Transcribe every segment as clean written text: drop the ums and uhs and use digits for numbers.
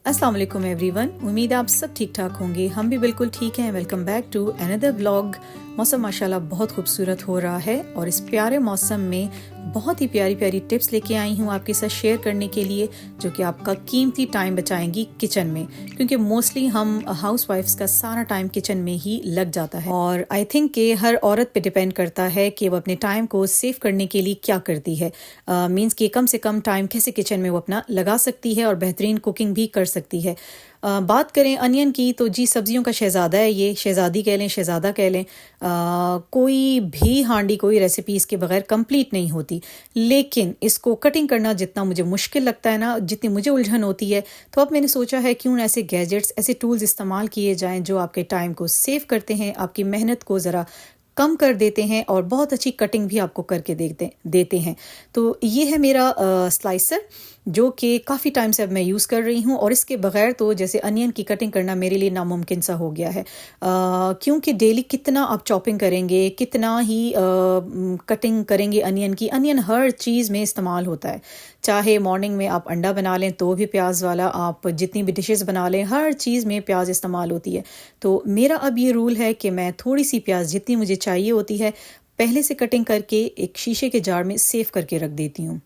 अस्सलाम वालेकुम एवरीवन, उम्मीद है आप सब ठीक ठाक होंगे। हम भी बिल्कुल ठीक हैं। Welcome back to another vlog. मौसम माशाल्लाह बहुत खूबसूरत हो रहा है और इस प्यारे मौसम में बहुत ही प्यारी प्यारी टिप्स लेके आई हूँ आपके साथ शेयर करने के लिए, जो कि आपका कीमती टाइम बचाएंगी किचन में, क्योंकि मोस्टली हम हाउस वाइफ्स का सारा टाइम किचन में ही लग जाता है। और आई थिंक कि हर औरत पे डिपेंड करता है कि वो अपने टाइम को सेव करने के लिए क्या करती है। मीन्स कि कम से कम टाइम कैसे किचन में वो अपना लगा सकती है और बेहतरीन कुकिंग भी कर सकती है। बात करें अनियन की, तो जी सब्जियों का शहज़ादा है ये, शहज़ादी कह लें, शहज़ादा कह लें। कोई भी हांडी, कोई रेसिपी इसके बगैर कंप्लीट नहीं होती। लेकिन इसको कटिंग करना जितना मुझे मुश्किल लगता है ना, जितनी मुझे उलझन होती है, तो अब मैंने सोचा है क्यों ऐसे गैजेट्स, ऐसे टूल्स इस्तेमाल किए जाएं जो आपके टाइम को सेव करते हैं, आपकी मेहनत को ज़रा कम कर देते हैं और बहुत अच्छी कटिंग भी आपको करके देते हैं। तो ये है मेरा स्लाइसर, जो कि काफ़ी टाइम से अब मैं यूज़ कर रही हूँ, और इसके बगैर तो जैसे अनियन की कटिंग करना मेरे लिए नामुमकिन सा हो गया है। क्योंकि डेली कितना आप चॉपिंग करेंगे, कितना ही कटिंग करेंगे अनियन की। अनियन हर चीज़ में इस्तेमाल होता है, चाहे मॉर्निंग में आप अंडा बना लें तो भी प्याज वाला, आप जितनी भी डिशेस बना लें हर चीज़ में प्याज इस्तेमाल होती है। तो मेरा अब ये रूल है कि मैं थोड़ी सी प्याज जितनी मुझे चाहिए होती है पहले से कटिंग करके एक शीशे के जार में सेव करके रख देती हूँ।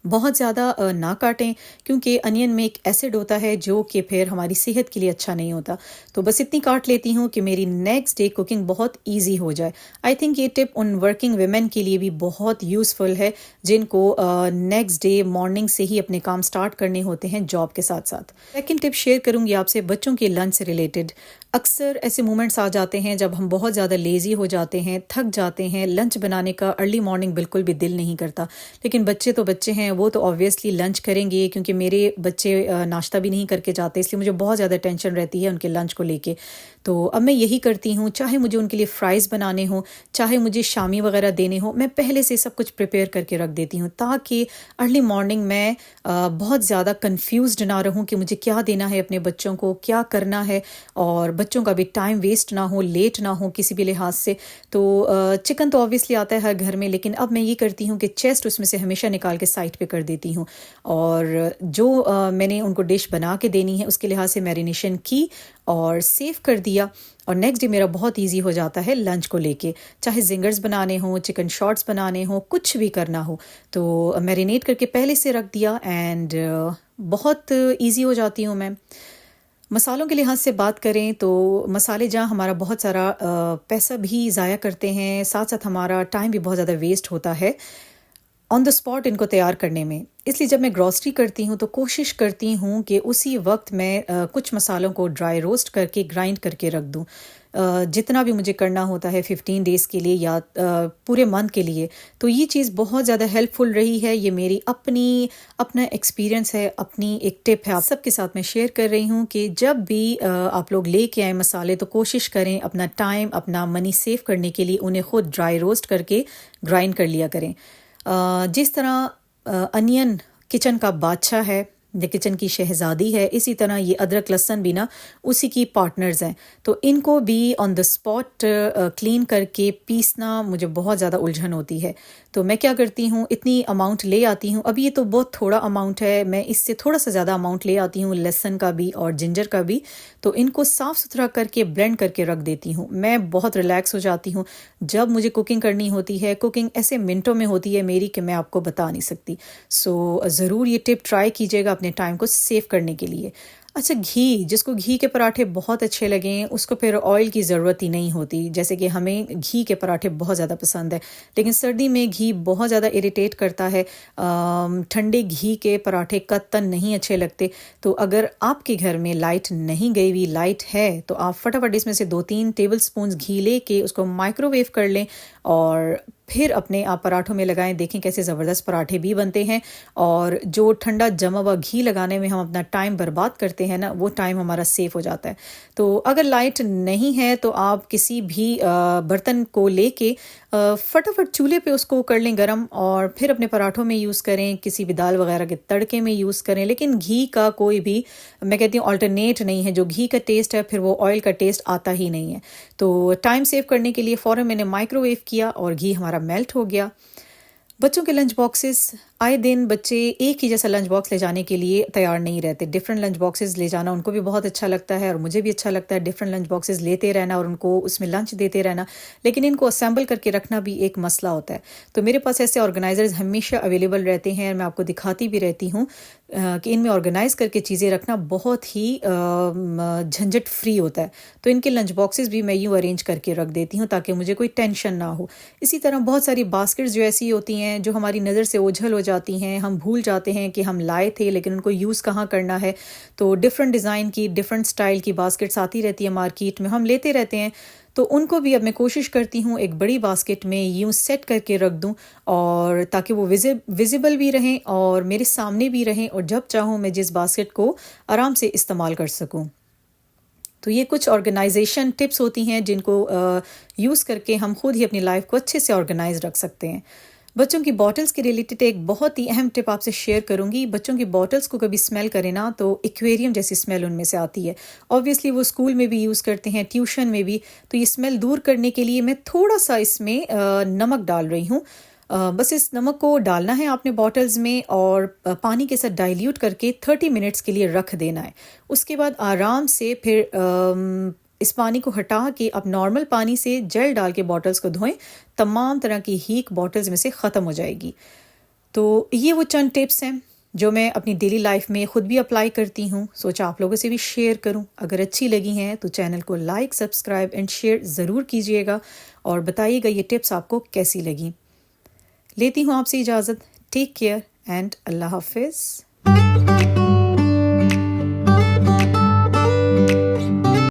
बहुत ज़्यादा ना काटें, क्योंकि अनियन में एक एसिड होता है जो कि फिर हमारी सेहत के लिए अच्छा नहीं होता। तो बस इतनी काट लेती हूँ कि मेरी नेक्स्ट डे कुकिंग बहुत इजी हो जाए। आई थिंक ये टिप उन वर्किंग वुमेन के लिए भी बहुत यूज़फुल है, जिनको नेक्स्ट डे मॉर्निंग से ही अपने काम स्टार्ट करने होते हैं जॉब के साथ साथ। सेकंड टिप शेयर करूँगी आपसे बच्चों के लंच से रिलेटेड। अक्सर ऐसे मोमेंट्स आ जाते हैं जब हम बहुत ज़्यादा लेज़ी हो जाते हैं, थक जाते हैं, लंच बनाने का अर्ली मॉर्निंग बिल्कुल भी दिल नहीं करता। लेकिन बच्चे तो बच्चे हैं, वो तो ऑब्वियसली लंच करेंगे, क्योंकि मेरे बच्चे नाश्ता भी नहीं करके जाते, इसलिए मुझे बहुत ज़्यादा टेंशन रहती है उनके लंच को लेके। तो अब मैं यही करती हूँ, चाहे मुझे उनके लिए फ़्राइज़ बनाने हो, चाहे मुझे शामी वगैरह देने हो, मैं पहले से सब कुछ प्रिपेयर करके रख देती हूँ, ताकि अर्ली मॉर्निंग मैं बहुत ज़्यादा कन्फ्यूज़्ड ना रहूँ कि मुझे क्या देना है अपने बच्चों को, क्या करना है, और बच्चों का भी टाइम वेस्ट ना हो, लेट ना हो किसी भी लिहाज से। तो चिकन तो ऑब्वियसली आता है हर घर में, लेकिन अब मैं ये करती हूँ कि चेस्ट उसमें से हमेशा निकाल के साइड पे कर देती हूँ, और जो मैंने उनको डिश बना के देनी है उसके लिहाज से मैरिनेशन की और सेव कर दिया, और नेक्स्ट डे मेरा बहुत इजी हो जाता है लंच को लेके। चाहे जिंगर्स बनाने हो, चिकन शॉट्स बनाने हो, कुछ भी करना हो, तो मैरिनेट करके पहले से रख दिया, एंड बहुत इजी हो जाती हूँ मैं। मसालों के लिहाज से बात करें तो मसाले जहाँ हमारा बहुत सारा पैसा भी ज़ाया करते हैं, साथ साथ हमारा टाइम भी बहुत ज़्यादा वेस्ट होता है ऑन द स्पॉट इनको तैयार करने में। इसलिए जब मैं ग्रॉसरी करती हूँ तो कोशिश करती हूँ कि उसी वक्त मैं कुछ मसालों को ड्राई रोस्ट करके ग्राइंड करके रख दूँ। जितना भी मुझे करना होता है 15 डेज़ के लिए या पूरे मंथ के लिए। तो ये चीज़ बहुत ज़्यादा हेल्पफुल रही है। ये मेरी अपना एक्सपीरियंस है, अपनी एक टिप है, आप सबके साथ मैं शेयर कर रही हूँ कि जब भी आप लोग लेके आए मसाले, तो कोशिश करें अपना टाइम, अपना मनी सेव करने के लिए उन्हें खुद ड्राई रोस्ट करके ग्राइंड कर लिया करें। जिस तरह अनियन किचन का बादशाह है, किचन की शहज़ादी है, इसी तरह ये अदरक लहसुन भी ना उसी की पार्टनर्स हैं। तो इनको भी ऑन द स्पॉट क्लीन करके पीसना मुझे बहुत ज़्यादा उलझन होती है। तो मैं क्या करती हूँ, इतनी अमाउंट ले आती हूँ, अभी ये तो बहुत थोड़ा अमाउंट है, मैं इससे थोड़ा सा ज़्यादा अमाउंट ले आती हूँ लहसुन का भी और जिंजर का भी। तो इनको साफ़ सुथरा करके ब्लेंड करके रख देती हूँ। मैं बहुत रिलैक्स हो जाती हूँ जब मुझे कुकिंग करनी होती है। कुकिंग ऐसे मिनटों में होती है मेरी कि मैं आपको बता नहीं सकती। सो ज़रूर ये टिप ट्राई कीजिएगा अपने टाइम को सेव करने के लिए। अच्छा, घी, जिसको घी के पराठे बहुत अच्छे लगें उसको फिर ऑयल की ज़रूरत ही नहीं होती। जैसे कि हमें घी के पराठे बहुत ज़्यादा पसंद है, लेकिन सर्दी में घी बहुत ज़्यादा इरिटेट करता है। ठंडे घी के पराठे कतई नहीं अच्छे लगते। तो अगर आपके घर में लाइट नहीं गई हुई, लाइट है, तो आप फटाफट इसमें से 2-3 टेबल स्पून घी लेके उसको माइक्रोवेव कर लें और फिर अपने आप पराठों में लगाएं। देखें कैसे ज़बरदस्त पराठे भी बनते हैं। और जो ठंडा जमा हुआ घी लगाने में हम अपना टाइम बर्बाद करते हैं ना, वो टाइम हमारा सेफ हो जाता है। तो अगर लाइट नहीं है तो आप किसी भी बर्तन को लेके फटाफट चूल्हे पे उसको कर लें गरम, और फिर अपने पराठों में यूज़ करें, किसी भी दाल वगैरह के तड़के में यूज़ करें। लेकिन घी का कोई भी, मैं कहती हूँ, अल्टरनेट नहीं है। जो घी का टेस्ट है फिर वो ऑयल का टेस्ट आता ही नहीं है। तो टाइम सेव करने के लिए फ़ौरन मैंने माइक्रोवेव किया और घी हमारा मेल्ट हो गया। बच्चों के लंच बॉक्सेस आए दिन बच्चे एक ही जैसा लंच बॉक्स ले जाने के लिए तैयार नहीं रहते। डिफरेंट लंच बॉक्सेस ले जाना उनको भी बहुत अच्छा लगता है और मुझे भी अच्छा लगता है डिफरेंट लंच बॉक्सेस लेते रहना और उनको उसमें लंच देते रहना, लेकिन इनको असेंबल करके रखना भी एक मसला होता है। तो मेरे पास ऐसे ऑर्गेनाइजर्स हमेशा अवेलेबल रहते हैं और मैं आपको दिखाती भी रहती हूँ कि इनमें ऑर्गेनाइज करके चीज़ें रखना बहुत ही झंझट फ्री होता है। तो इनके लंच बॉक्सेस भी मैं यूँ अरेंज करके रख देती हूँ ताकि मुझे कोई टेंशन ना हो। इसी तरह बहुत सारी बास्केट्स जो ऐसी होती हैं जो हमारी नज़र से ओझल हो जाती हैं, हम भूल जाते हैं कि हम लाए थे लेकिन उनको यूज़ कहाँ करना है। तो डिफरेंट डिज़ाइन की डिफरेंट स्टाइल की बास्केट्स आती रहती है मार्केट में, हम लेते रहते हैं। तो उनको भी अब मैं कोशिश करती हूँ एक बड़ी बास्केट में यूँ सेट करके रख दूँ और ताकि वो विजिबल भी रहें और मेरे सामने भी रहें और जब चाहूँ मैं जिस बास्केट को आराम से इस्तेमाल कर सकूँ। तो ये कुछ ऑर्गेनाइजेशन टिप्स होती हैं जिनको यूज़ करके हम खुद ही अपनी लाइफ को अच्छे से ऑर्गेनाइज रख सकते हैं। बच्चों की बॉटल्स के रिलेटेड एक बहुत ही अहम टिप आपसे शेयर करूंगी। बच्चों की बॉटल्स को कभी स्मेल करें ना तो एक्वेरियम जैसी स्मेल उनमें से आती है। ऑब्वियसली वो स्कूल में भी यूज़ करते हैं, ट्यूशन में भी। तो ये स्मेल दूर करने के लिए मैं थोड़ा सा इसमें नमक डाल रही हूँ। बस इस नमक को डालना है आपने बॉटल्स में और पानी के साथ डाइल्यूट करके 30 मिनट्स के लिए रख देना है। उसके बाद आराम से फिर इस पानी को हटा के आप नॉर्मल पानी से जेल डाल के बॉटल्स को धोएं, तमाम तरह की हीक बॉटल्स में से ख़त्म हो जाएगी। तो ये वो चंद टिप्स हैं जो मैं अपनी डेली लाइफ में ख़ुद भी अप्लाई करती हूँ। सोचा आप लोगों से भी शेयर करूँ। अगर अच्छी लगी हैं तो चैनल को लाइक, सब्सक्राइब एंड शेयर ज़रूर कीजिएगा और बताइएगा ये टिप्स आपको कैसी लगी। लेती हूँ आपसे इजाज़त। टेक केयर एंड अल्लाह हाफिज़।